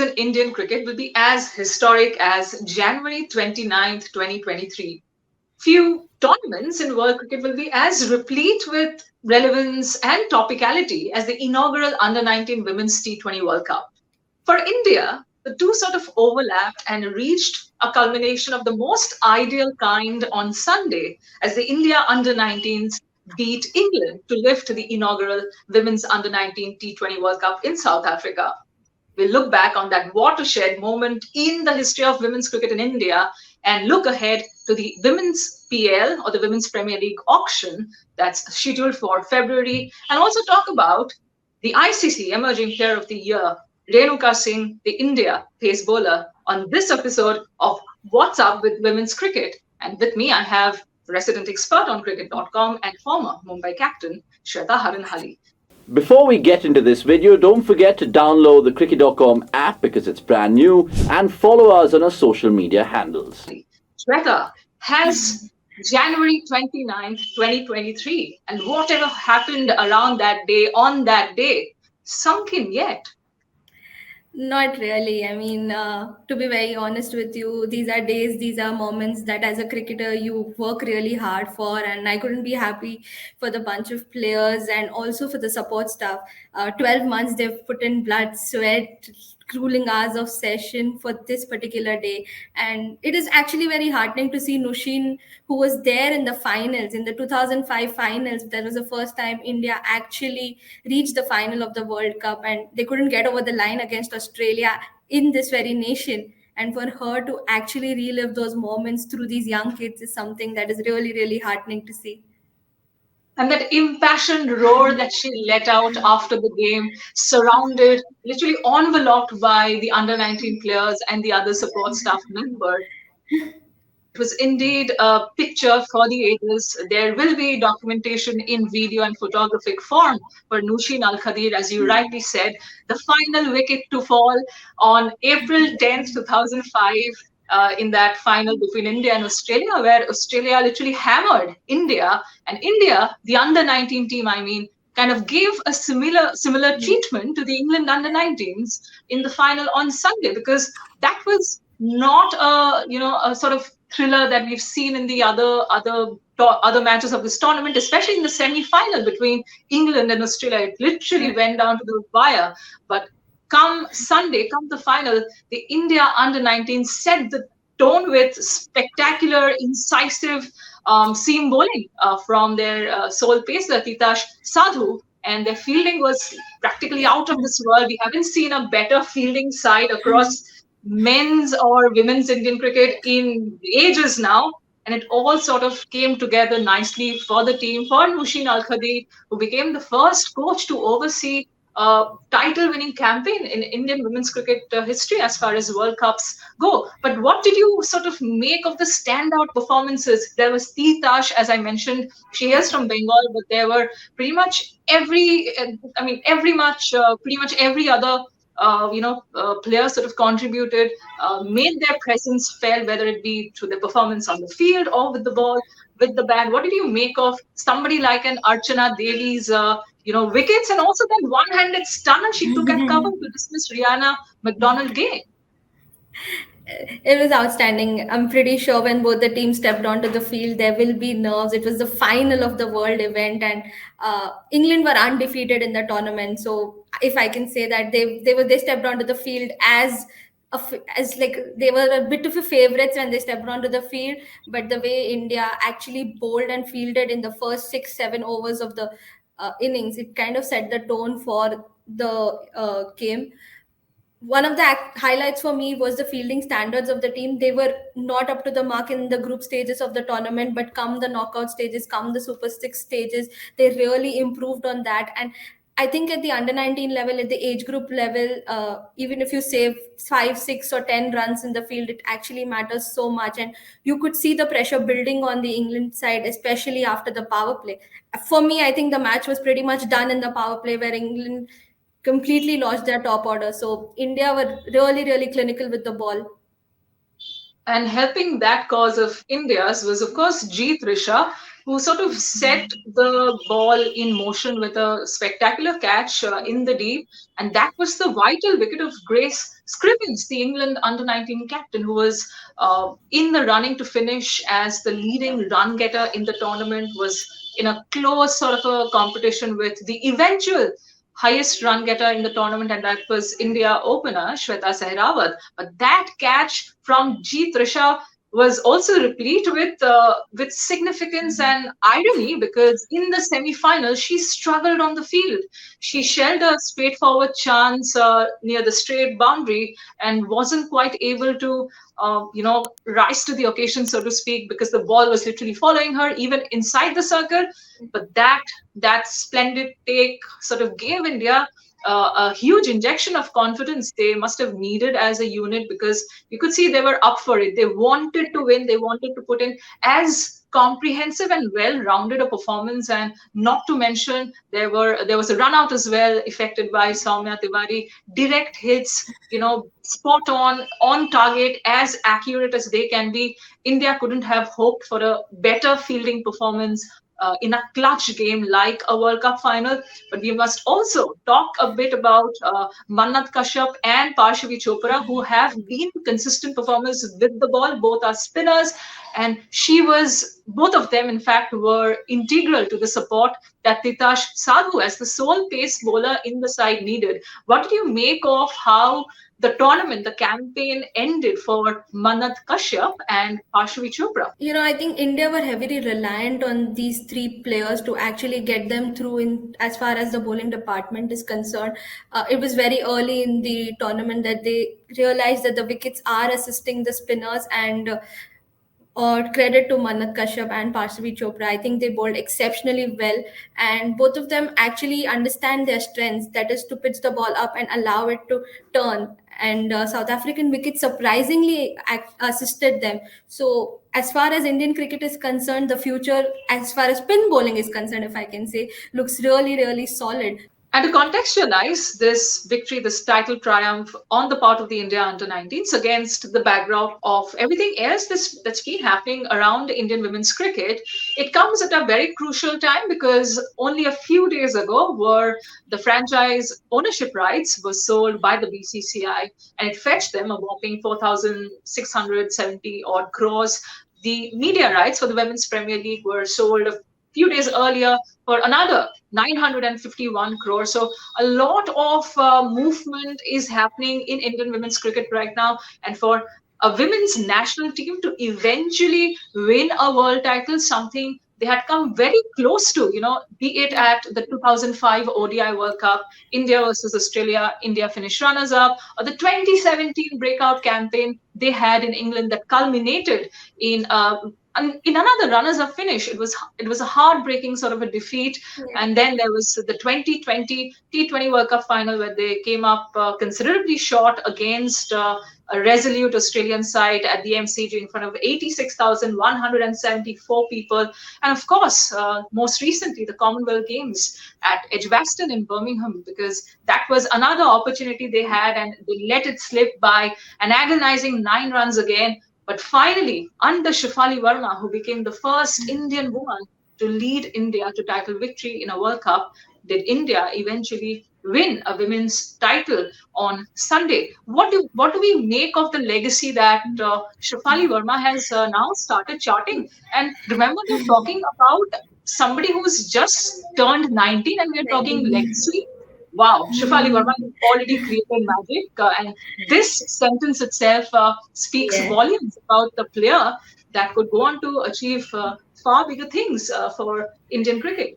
in Indian cricket will be as historic as January 29th, 2023. Few tournaments in world cricket will be as replete with relevance and topicality as the inaugural Under 19 Women's T20 World Cup. For India, the two sort of overlapped and reached a culmination of the most ideal kind on Sunday as the India Under 19s beat England to lift the inaugural Women's Under 19 T20 World Cup in South Africa. We'll look back on that watershed moment in the history of women's cricket in India and look ahead to the Women's PL or the Women's Premier League auction that's scheduled for February, and also talk about the ICC Emerging Player of the Year, Renuka Singh, the India pace bowler, on this episode of What's Up with Women's Cricket. And with me, I have resident expert on cricket.com and former Mumbai captain, Shweta Haranhalli. Before we get into this video, don't forget to download the cricket.com app because it's brand new and follow us on our social media handles. Shweta, has January 29th, 2023 and whatever happened around that day, on that day, sunk in yet? Not really. I mean, to be very honest with you, these are days, these are moments that as a cricketer you work really hard for, and I couldn't be happy for the bunch of players and also for the support staff. 12 months they've put in blood, sweat, grueling hours of session for this particular day, and it is actually very heartening to see Nushin, who was there in the finals, in the 2005 finals. That was the first time India actually reached the final of the World Cup, and they couldn't get over the line against Australia in this very nation. And for her to actually relive those moments through these young kids is something that is really, really heartening to see. And that impassioned roar that she let out after the game, surrounded, literally enveloped by the under 19 players and the other support staff members. It was indeed a picture for the ages. There will be documentation in video and photographic form for Nushin Al Khadir, as you rightly said, the final wicket to fall on April 10th, 2005. In that final between India and Australia, where Australia literally hammered India, and India, the under 19 team, kind of gave a similar treatment to the England under 19s in the final on Sunday, because that was not a sort of thriller that we've seen in the other matches of this tournament, especially in the semi-final between England and Australia. It literally went down to the wire, but come Sunday, come the final, the India under 19 set the tone with spectacular, incisive seam bowling from their sole pacer, Titash Sadhu, and their fielding was practically out of this world. We haven't seen a better fielding side across men's or women's Indian cricket in ages now. And it all sort of came together nicely for the team, for Nushin Al Khadir, who became the first coach to oversee title-winning campaign in Indian women's cricket history as far as World Cups go. But what did you sort of make of the standout performances? There was Titash, as I mentioned, she is from Bengal, but there were pretty much every other players sort of contributed, made their presence felt, whether it be through the performance on the field or with the ball, with the bat. What did you make of somebody like an Archana Devi's wickets, and also that one-handed stunner she took at cover to dismiss Rihanna McDonald-Gay? It was outstanding. I'm pretty sure when both the teams stepped onto the field, there will be nerves. It was the final of the world event, and England were undefeated in the tournament. So if I can say that they stepped onto the field as like they were a bit of a favorites when they stepped onto the field. But the way India actually bowled and fielded in the first 6-7 overs of the innings, it kind of set the tone for the game. One of the highlights for me was the fielding standards of the team. They were not up to the mark in the group stages of the tournament, but come the knockout stages, come the Super 6 stages, they really improved on that. And I think at the under 19 level, at the age group level, even if you save 5, 6 or 10 runs in the field, it actually matters so much. And you could see the pressure building on the England side, especially after the power play. For me, I think the match was pretty much done in the power play, where England completely lost their top order. So India were really, really clinical with the ball. And helping that cause of India's was, of course, Jeet Risha, who sort of set the ball in motion with a spectacular catch in the deep. And that was the vital wicket of Grace Scrivens, the England under-19 captain, who was in the running to finish as the leading run getter in the tournament, was in a close sort of a competition with the eventual highest run getter in the tournament, and that was India opener Shweta Haranhalli. But that catch from G. Trisha was also replete with significance and irony, because in the semi-final she struggled on the field. She shelled a straightforward chance near the straight boundary and wasn't quite able to rise to the occasion, so to speak, because the ball was literally following her even inside the circle. But that splendid take sort of gave India a huge injection of confidence they must have needed as a unit, because you could see they were up for it. They wanted to win. They wanted to put in as comprehensive and well-rounded a performance, and not to mention there was a run out as well, effected by Soumya Tiwari. Direct hits, spot on target, as accurate as they can be. India couldn't have hoped for a better fielding performance in a clutch game like a World Cup final. But we must also talk a bit about Mannat Kashyap and Parshavi Chopra, who have been consistent performers with the ball. Both are spinners, and both of them, in fact, were integral to the support that Titash Sadhu, as the sole pace bowler in the side, needed. What did you make of how the tournament, the campaign ended for Mannat Kashyap and Parshavi Chopra? I think India were heavily reliant on these three players to actually get them through in as far as the bowling department is concerned. It was very early in the tournament that they realized that the wickets are assisting the spinners, and or credit to Mannat Kashyap and Parshavi Chopra. I think they bowled exceptionally well, and both of them actually understand their strengths, that is to pitch the ball up and allow it to turn. And South African wickets surprisingly assisted them. So, as far as Indian cricket is concerned, the future, as far as spin bowling is concerned, if I can say, looks really, really solid. And to contextualize this victory, this title triumph on the part of the India under-19s against the background of everything else that's been happening around Indian women's cricket, it comes at a very crucial time, because only a few days ago were the franchise ownership rights were sold by the BCCI, and it fetched them a whopping 4,670 odd crores. The media rights for the Women's Premier League were sold a few days earlier for another 951 crores. So a lot of movement is happening in Indian women's cricket right now. And for a women's national team to eventually win a world title, something they had come very close to, be it at the 2005 ODI World Cup, India versus Australia, India finished runners up, or the 2017 breakout campaign they had in England that culminated in another runners-up finish. It was a heartbreaking sort of a defeat. Yeah. And then there was the 2020 T20 World Cup final, where they came up considerably short against a resolute Australian side at the MCG in front of 86,174 people. And of course, most recently, the Commonwealth Games at Edgbaston in Birmingham, because that was another opportunity they had, and they let it slip by an agonizing 9 runs again. But finally, under Shafali Verma, who became the first Indian woman to lead India to title victory in a World Cup, did India eventually win a women's title on Sunday. What do we make of the legacy that Shafali Verma has now started charting? And remember, we're talking about somebody who's just turned 19, and we're talking legacy. Wow, Shafali Verma has already created magic, and this sentence itself speaks Yeah. volumes about the player that could go on to achieve far bigger things for Indian cricket.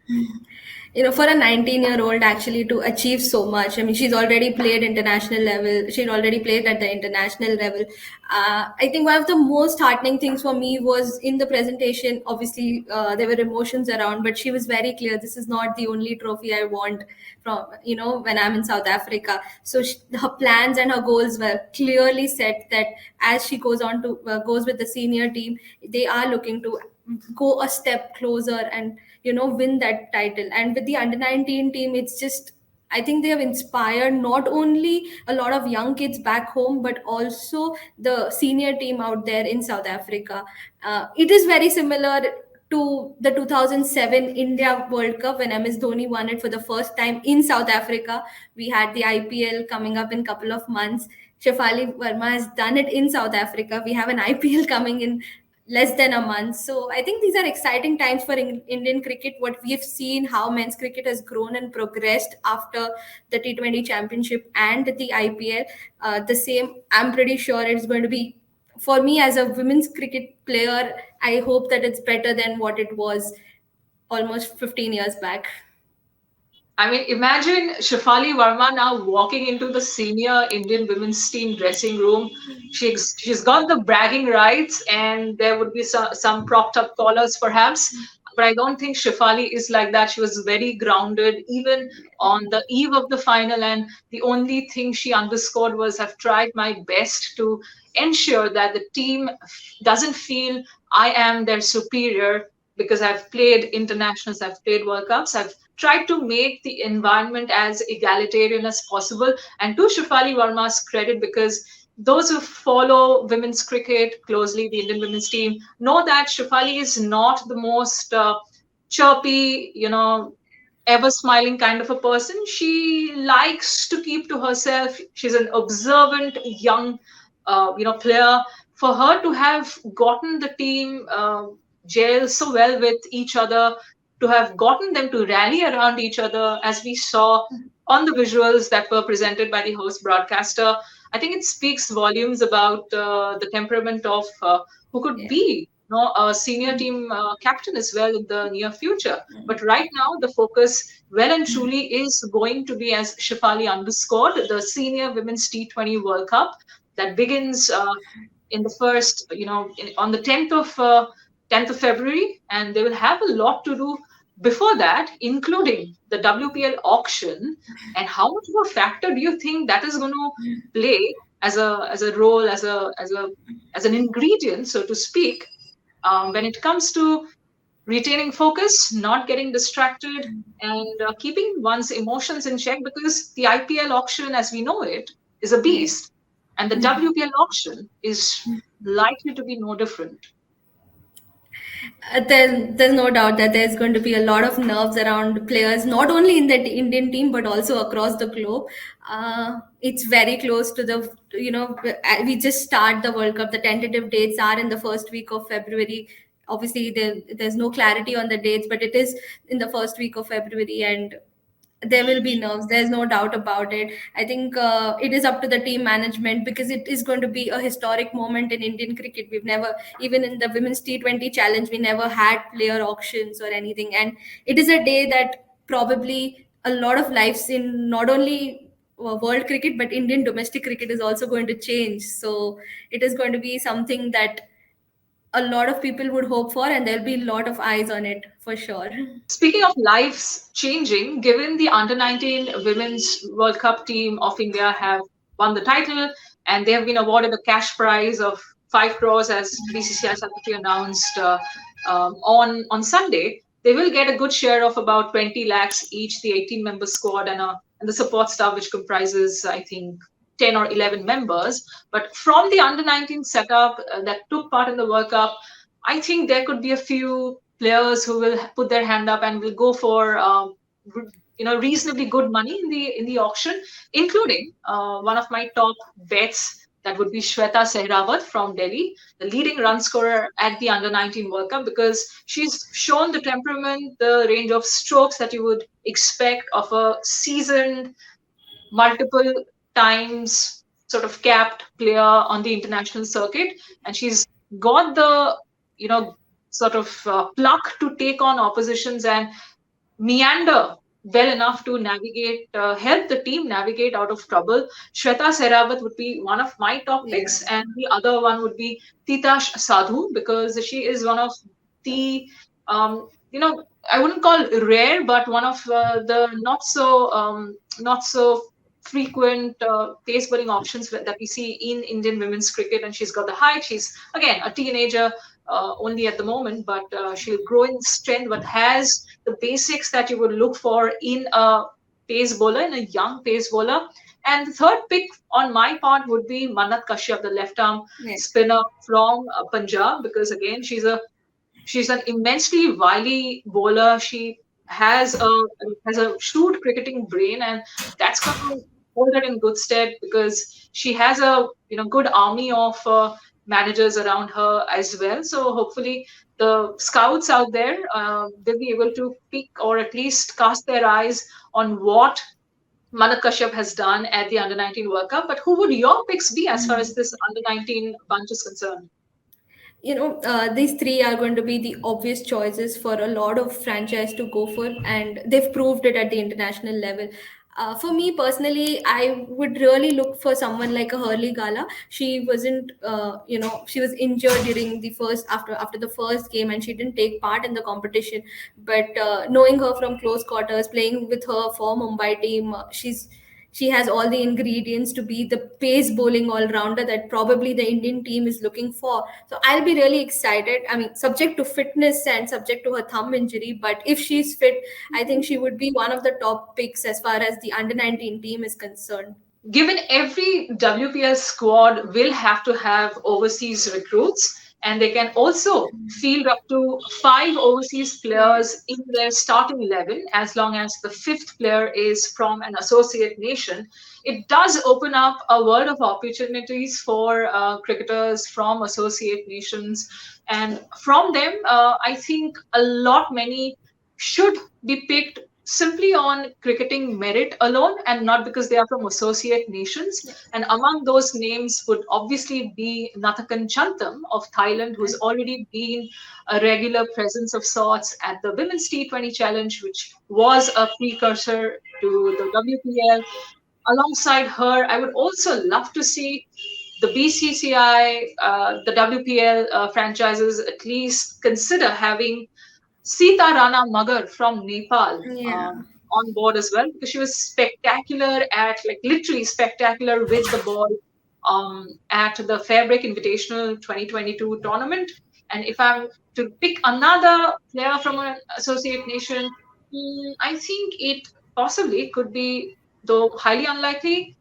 For a 19-year-old actually to achieve so much. I mean, she's already played international level. She'd already played at the international level. I think one of the most heartening things for me was in the presentation. Obviously, there were emotions around, but she was very clear. This is not the only trophy I want from, when I'm in South Africa. So her plans and her goals were clearly set, that as she goes on to goes with the senior team, they are looking to go a step closer and win that title. And with the under-19 team, it's just, I think they have inspired not only a lot of young kids back home, but also the senior team out there in South Africa. It is very similar to the 2007 India World Cup when MS Dhoni won it for the first time in South Africa. We had the IPL coming up in a couple of months. Shefali Verma has done it in South Africa. We have an IPL coming in less than a month. So I think these are exciting times for Indian cricket. What we've seen, how men's cricket has grown and progressed after the T20 Championship and the IPL. The same, I'm pretty sure it's going to be for me as a women's cricket player. I hope that it's better than what it was almost 15 years back. I mean, imagine Shafali Varma now walking into the senior Indian women's team dressing room. She's got the bragging rights, and there would be some propped up collars perhaps. But I don't think Shafali is like that. She was very grounded, even on the eve of the final. And the only thing she underscored was, I've tried my best to ensure that the team doesn't feel I am their superior because I've played internationals, I've played World Cups, I've tried to make the environment as egalitarian as possible. And to Shafali Varma's credit, because those who follow women's cricket closely, the Indian women's team, know that Shafali is not the most chirpy, ever smiling kind of a person. She likes to keep to herself. She's an observant young, player. For her to have gotten the team gel so well with each other, to have gotten them to rally around each other, as we saw on the visuals that were presented by the host broadcaster, I think it speaks volumes about the temperament of who could Yeah. be a senior team captain as well in the near future. But right now, the focus well and truly is going to be, as Shefali underscored, the senior women's T20 World Cup that begins in the first, on the 10th of February, and they will have a lot to do before that, including the WPL auction. And how much of a factor do you think that is going to play as a role, as an ingredient, so to speak, when it comes to retaining focus, not getting distracted, and keeping one's emotions in check? Because the IPL auction, as we know it, is a Yeah. beast, and the WPL auction is likely to be no different. There's no doubt that there's going to be a lot of nerves around players, not only in the Indian team but also across the globe. It's very close to we just start the World Cup. The tentative dates are in the first week of February. Obviously, there's no clarity on the dates, but it is in the first week of February, and there will be nerves. There's no doubt about it. I think it is up to the team management, because it is going to be a historic moment in Indian cricket. We've never, even in the women's T20 challenge, we never had player auctions or anything. And it is a day that probably a lot of lives in not only world cricket but Indian domestic cricket is also going to change. So it is going to be something that a lot of people would hope for, and there'll be a lot of eyes on it for sure. Speaking of lives changing, given the under 19 Women's World Cup team of India have won the title, and they have been awarded a cash prize of 5 crores, as BCCI Secretary announced on Sunday, they will get a good share of about 20 lakhs each, the 18-member squad and the support staff, which comprises, I think, 10 or 11 members. But from the under 19 setup that took part in the World Cup, I think there could be a few players who will put their hand up and will go for reasonably good money in the auction, including one of my top bets. That would be Shweta Haranhalli from Delhi, the leading run scorer at the Under 19 World Cup, because she's shown the temperament, the range of strokes that you would expect of a seasoned, multiple times sort of capped player on the international circuit. And she's got the, sort of pluck to take on oppositions and meander well enough to help the team navigate out of trouble. Shweta Sehrawat would be one of my top Yeah. picks, and the other one would be Titash Sadhu, because she is one of the, I wouldn't call rare, but one of the not so frequent pace bowling options that we see in Indian women's cricket. And she's got the height. She's again a teenager only at the moment, but she'll grow in strength, but has the basics that you would look for in a pace bowler, in a young pace bowler. And the third pick on my part would be Mannat Kashyap, the left arm Yeah. spinner from Punjab, because again she's an immensely wily bowler. She has a shrewd cricketing brain, and that's going to hold her in good stead because she has a good army of managers around her as well. So hopefully the scouts out there, they'll be able to pick or at least cast their eyes on what Manak Kashyap has done at the Under 19 World Cup. But who would your picks be as far as this Under 19 bunch is concerned? These three are going to be the obvious choices for a lot of franchise to go for, and they've proved it at the international level. For me personally, I would really look for someone like a Hurley Gala. She wasn't, she was injured during the first after the first game, and she didn't take part in the competition. But knowing her from close quarters, playing with her for Mumbai team, she has all the ingredients to be the pace bowling all rounder that probably the Indian team is looking for. So I'll be really excited. I mean, subject to fitness and subject to her thumb injury, but if she's fit, I think she would be one of the top picks as far as the under 19 team is concerned. Given every WPL squad will have to have overseas recruits, and they can also field up to five overseas players in their starting 11 as long as the fifth player is from an associate nation. It does open up a world of opportunities for cricketers from associate nations, and from them, I think a lot many should be picked simply on cricketing merit alone and not because they are from associate nations. Yeah. And among those names would obviously be Nathakan Chantam of Thailand, who's already been a regular presence of sorts at the Women's T20 Challenge, which was a precursor to the WPL. Alongside her, I would also love to see the BCCI, the WPL franchises at least consider having Sita Rana Magar from Nepal Yeah. on board as well because she was spectacular at like literally spectacular with the ball at the Fairbreak Invitational 2022 tournament. And if I'm to pick another player from an associate nation, I think it possibly could be, though highly unlikely,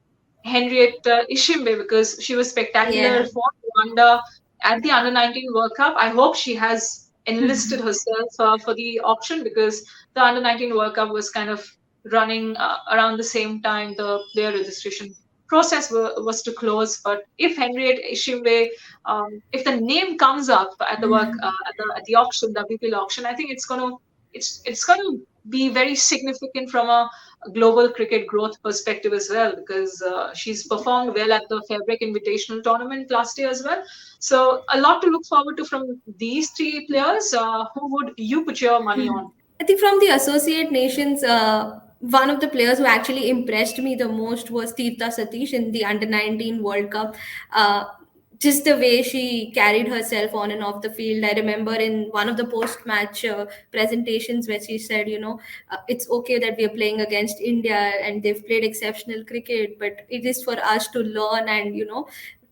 Henrietta Ishimbe because she was spectacular Yeah. for Rwanda at the Under 19 World Cup. I hope she has enlisted herself for the auction because the Under 19 World Cup was kind of running around the same time the player registration process was to close. But if Henriette Ishimbe, if the name comes up at the work at the auction, WPL auction, I think it's gonna be very significant from a global cricket growth perspective as well because she's performed well at the Fairbrake Invitational tournament last year as well. So a lot to look forward to from these three players. Who would you put your money on? I think from the associate nations, one of the players who actually impressed me the most was Tirtha Satish in the Under 19 World Cup. Uh, just the way she carried herself on and off the field. I remember in one of the post match presentations where she said, it's okay that we are playing against India and they've played exceptional cricket, but it is for us to learn and,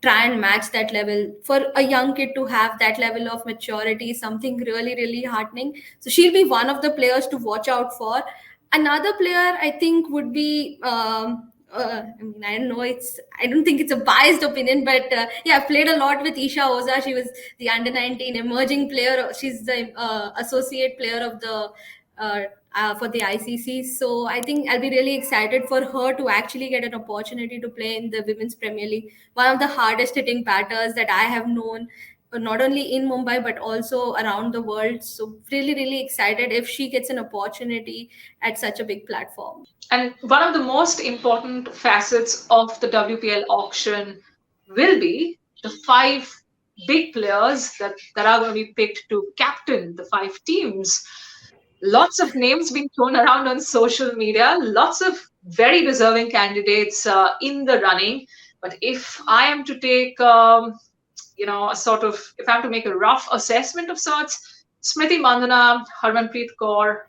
try and match that level. For a young kid to have that level of maturity is something really, really heartening. So she'll be one of the players to watch out for. Another player I think would be I mean, I don't know. I don't think it's a biased opinion, but yeah, I played a lot with Isha Oza. She was the under 19 emerging player. She's the associate player of the uh, for the ICC. So I think I'll be really excited for her to actually get an opportunity to play in the Women's Premier League, one of the hardest hitting batters that I have known, not only in Mumbai but also around the world. So really, really excited if she gets an opportunity at such a big platform. And one of the most important facets of the WPL auction will be the five big players that are going to be picked to captain the five teams. Lots of names being thrown around on social media, lots of very deserving candidates in the running. But if I am to take, a sort of, if I am to make a rough assessment of sorts, Smriti Mandana, Harmanpreet Kaur,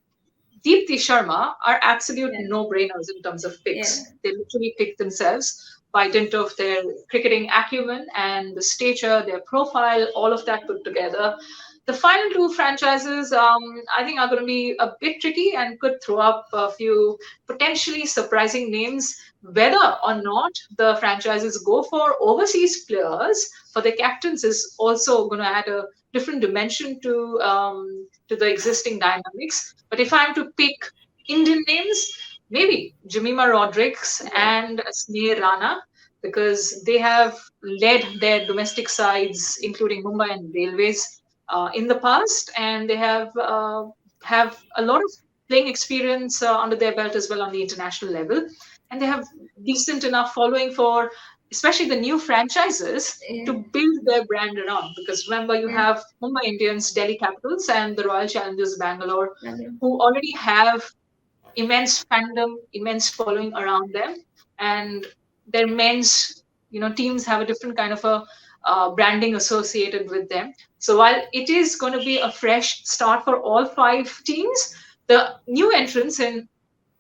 Deepti Sharma are absolute Yeah. no-brainers in terms of Yeah. picks. They literally pick themselves by dint of their cricketing acumen and the stature, their profile, all of that put together. The final two franchises, I think, are going to be a bit tricky and could throw up a few potentially surprising names. Whether or not the franchises go for overseas players for the captains is also going to add a different dimension to the existing dynamics. But if I'm to pick Indian names, maybe Jemima Rodrigues and Sneh Rana, because they have led their domestic sides, including Mumbai and Railways, in the past, and they have a lot of playing experience under their belt as well on the international level, and they have decent enough following for especially the new franchises Yeah. to build their brand around. Because remember, you Yeah. have Mumbai Indians, Delhi Capitals, and the Royal Challengers Bangalore, Yeah. who already have immense fandom, immense following around them, and their men's teams have a different kind of a branding associated with them. So while it is going to be a fresh start for all five teams, the new entrants in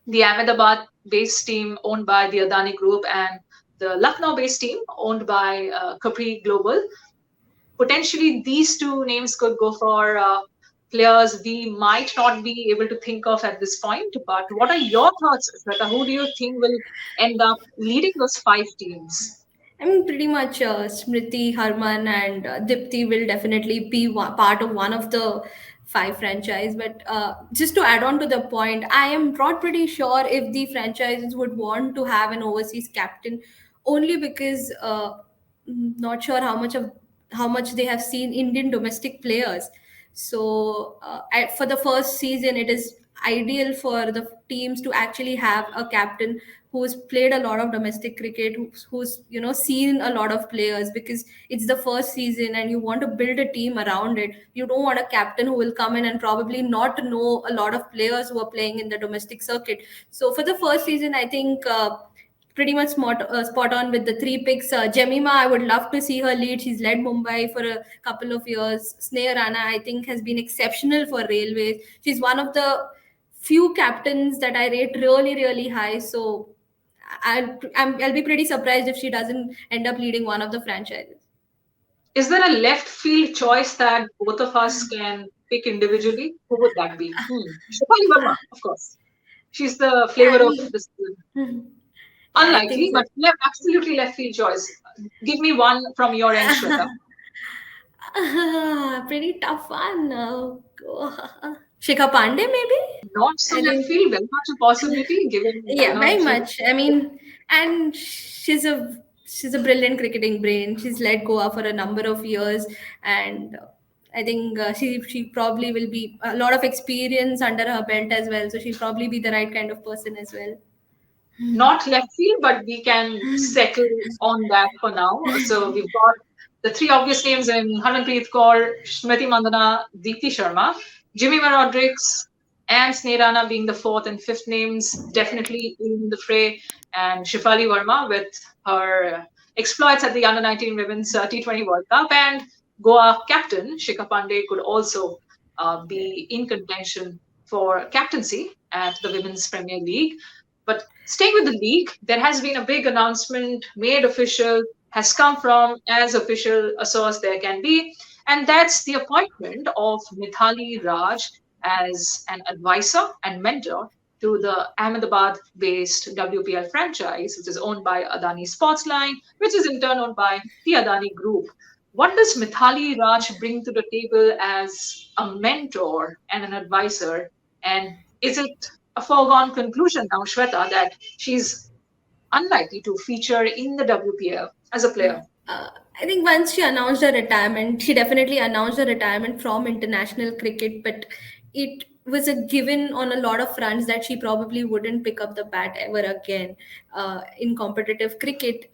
the Ahmedabad-based team owned by the Adani Group and the Lucknow-based team owned by Capri Global, potentially these two names could go for players we might not be able to think of at this point. But what are your thoughts, Shweta? Who do you think will end up leading those five teams? I mean, pretty much Smriti, Harman, and Dipti will definitely be part of one of the five franchise. But just to add on to the point, I am not pretty sure if the franchises would want to have an overseas captain, only because not sure how much they have seen Indian domestic players. So for the first season, it is ideal for the teams to actually have a captain who's played a lot of domestic cricket, who's seen a lot of players, because it's the first season and you want to build a team around it. You don't want a captain who will come in and probably not know a lot of players who are playing in the domestic circuit. So for the first season, I think pretty much spot on with the three picks. Jemima, I would love to see her lead. She's led Mumbai for a couple of years. Sneh Rana, I think, has been exceptional for Railways. She's one of the few captains that I rate really, really high. So I'll be pretty surprised if she doesn't end up leading one of the franchises. Is there a left field choice that both of us can pick individually? Who would that be? Shafali Verma, of course. She's the Yeah, I flavor of mean, the season. yeah, I think Unlikely, so. but absolutely left field choice. Give me one from your end, Shweta. Pretty tough one. Shikha Pandey, maybe? Not so I left think, field, very much a possibility given, yeah, very she. much. I mean, and she's a brilliant cricketing brain. She's led Goa for a number of years, and I think she probably will be a lot of experience under her belt as well. So she'll probably be the right kind of person as well. Not left field, but we can settle on that for now. So we've got the three obvious names in Harmanpreet Kaur, Smriti Mandana, Deepti Sharma, Jimmy Rodrigues, and Snehrana being the fourth and fifth names, definitely in the fray. And Shefali Varma with her exploits at the Under 19 Women's T20 World Cup. And Goa captain Shikha Pandey could also be in contention for captaincy at the Women's Premier League. But staying with the league, there has been a big announcement made official, has come from as official a source there can be, and that's the appointment of Mithali Raj as an advisor and mentor to the Ahmedabad based WPL franchise, which is owned by Adani Sportsline, which is in turn owned by the Adani Group. What does Mithali Raj bring to the table as a mentor and an advisor? And is it a foregone conclusion now, Shweta, that she's unlikely to feature in the WPL as a player? I think once she announced her retirement, she definitely announced her retirement from international cricket, but it was a given on a lot of fronts that she probably wouldn't pick up the bat ever again in competitive cricket.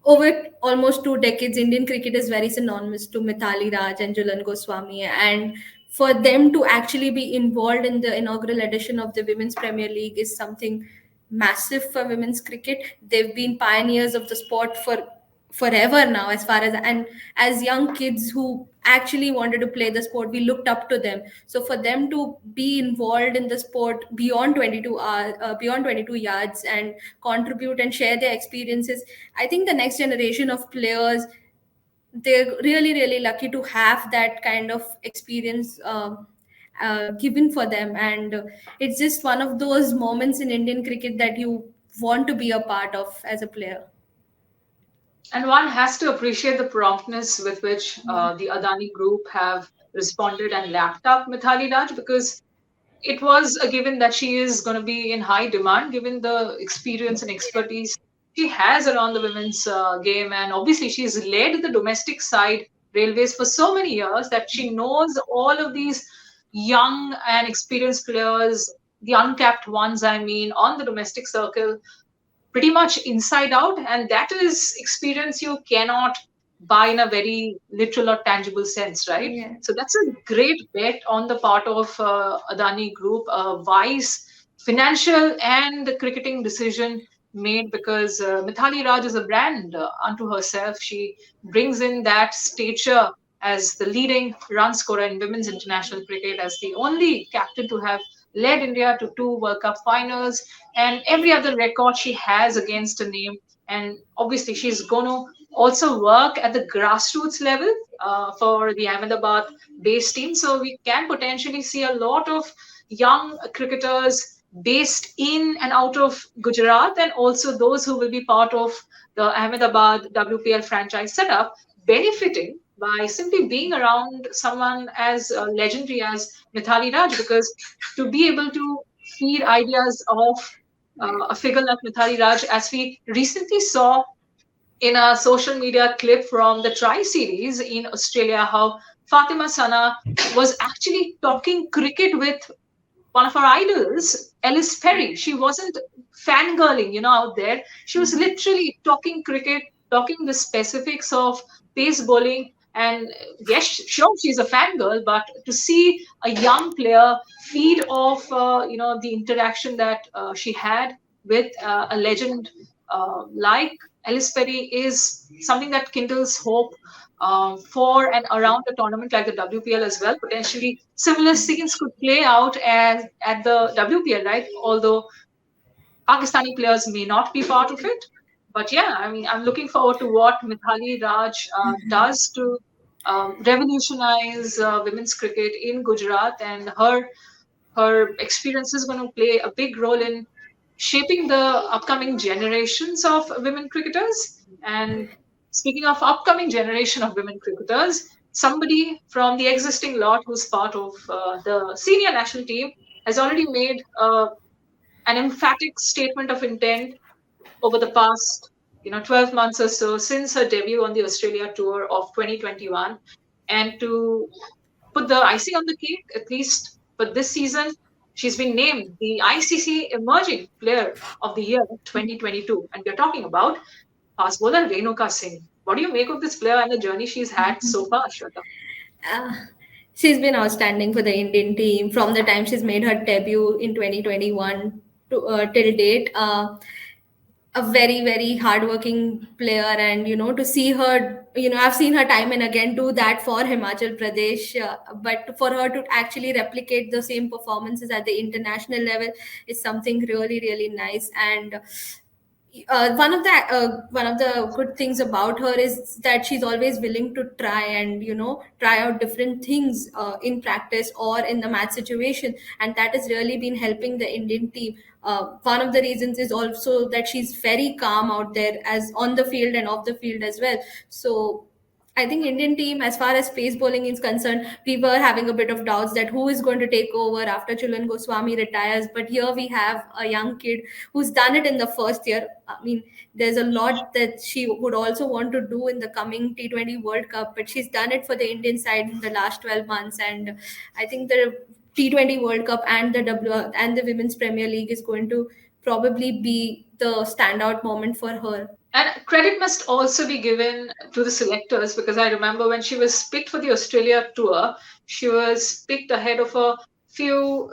Over almost 2 decades, Indian cricket is very synonymous to Mithali Raj and Julan Goswami, and for them to actually be involved in the inaugural edition of the Women's Premier League is something massive for women's cricket. They've been pioneers of the sport for forever now, as far as, and as young kids who actually wanted to play the sport, we looked up to them. So for them to be involved in the sport beyond 22 hours, beyond 22 yards, and contribute and share their experiences, I think the next generation of players, they're really really lucky to have that kind of experience given for them. And it's just one of those moments in Indian cricket that you want to be a part of as a player. And one has to appreciate the promptness with which the Adani Group have responded and lapped up Mithali Raj, because it was a given that she is going to be in high demand given the experience and expertise she has around the women's game. And obviously, she's led the domestic side railways for so many years that she knows all of these young and experienced players, the uncapped ones, I mean, on the domestic circle pretty much inside out, and that is experience you cannot buy in a very literal or tangible sense, right? Yeah. So that's a great bet on the part of Adani Group, a wise financial and cricketing decision made, because Mithali Raj is a brand unto herself. She brings in that stature as the leading run scorer in women's international cricket, as the only captain to have led India to two World Cup finals, and every other record she has against a name. And obviously, she's going to also work at the grassroots level for the Ahmedabad based team. So we can potentially see a lot of young cricketers based in and out of Gujarat, and also those who will be part of the Ahmedabad WPL franchise setup benefiting by simply being around someone as legendary as Mithali Raj, because to be able to feed ideas of a figure like Mithali Raj, as we recently saw in a social media clip from the Tri Series in Australia, how Fatima Sana was actually talking cricket with one of our idols, Ellis Perry. She wasn't fangirling, out there. She was literally talking cricket, talking the specifics of pace bowling. And yes, sure, she's a fangirl, but to see a young player feed off, the interaction that she had with a legend like Ellis Perry is something that kindles hope for and around a tournament like the WPL as well. Potentially, similar scenes could play out as at the WPL, right? Although Pakistani players may not be part of it. But yeah, I mean, I'm looking forward to what Mithali Raj does to revolutionize women's cricket in Gujarat, and her experience is going to play a big role in shaping the upcoming generations of women cricketers. And speaking of upcoming generation of women cricketers, somebody from the existing lot who's part of the senior national team has already made an emphatic statement of intent over the past 12 months or so since her debut on the Australia tour of 2021. And to put the icing on the cake, at least for this season, she's been named the ICC Emerging Player of the Year 2022. And we're talking about fast bowler Renuka Singh. What do you make of this player and the journey she's had so far, Shweta? Uh, she's been outstanding for the Indian team from the time she's made her debut in 2021 to till date. A very very hardworking player, and to see her, I've seen her time and again do that for Himachal Pradesh, but for her to actually replicate the same performances at the international level is something really really nice. And one of the good things about her is that she's always willing to try and try out different things in practice or in the match situation, and that has really been helping the Indian team. One of the reasons is also that she's very calm out there, as on the field and off the field as well. So I think Indian team, as far as pace bowling is concerned, we were having a bit of doubts that who is going to take over after Chulan Goswami retires. But here we have a young kid who's done it in the first year. I mean, there's a lot that she would also want to do in the coming T20 World Cup, but she's done it for the Indian side in the last 12 months. And I think the T20 World Cup and the and the Women's Premier League is going to probably be the standout moment for her. And credit must also be given to the selectors, because I remember when she was picked for the Australia tour, she was picked ahead of a few,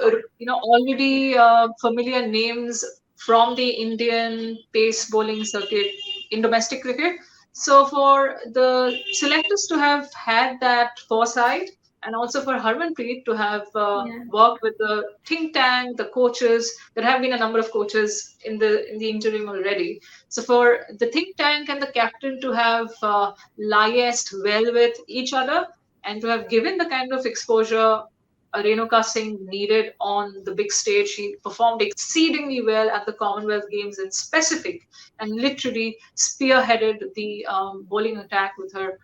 already familiar names from the Indian pace bowling circuit in domestic cricket. So for the selectors to have had that foresight, and also for Harmanpreet to have Yeah. worked with the think tank, the coaches, there have been a number of coaches in the interim already. So for the think tank and the captain to have liaised well with each other, and to have given the kind of exposure Renuka Singh needed on the big stage. She performed exceedingly well at the Commonwealth Games in specific, and literally spearheaded the bowling attack with her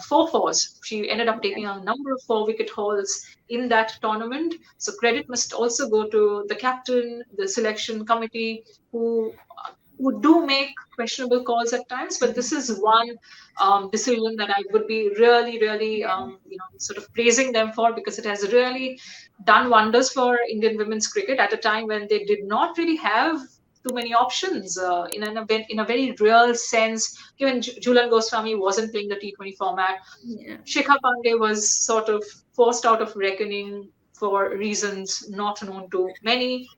four fours. She ended up taking a number of four-wicket hauls in that tournament. So credit must also go to the captain, the selection committee, who do make questionable calls at times, but this is one decision that I would be really, really, sort of praising them for, because it has really done wonders for Indian women's cricket at a time when they did not really have too many options in a very real sense. Given Julan Goswami wasn't playing the T20 format, Yeah. Shikha Pandey was sort of forced out of reckoning for reasons not known to many.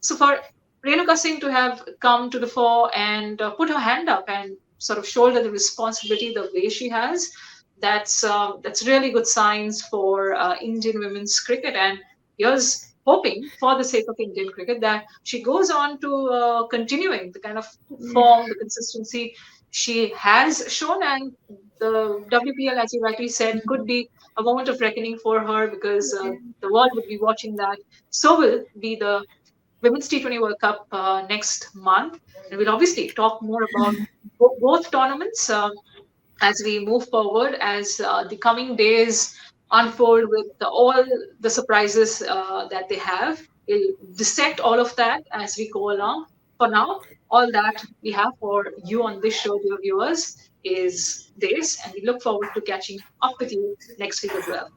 So for Renuka Singh to have come to the fore and put her hand up and sort of shoulder the responsibility the way she has, that's really good signs for Indian women's cricket. And here's hoping, for the sake of Indian cricket, that she goes on to continuing the kind of form, the consistency she has shown, and the WPL, as you rightly said, could be a moment of reckoning for her, because the world would be watching that. So will be the Women's T20 World Cup next month. And we'll obviously talk more about both tournaments as we move forward, as the coming days unfold with all the surprises that they have. We'll dissect all of that as we go along. For now, all that we have for you on this show, dear viewers, is this, and we look forward to catching up with you next week as well.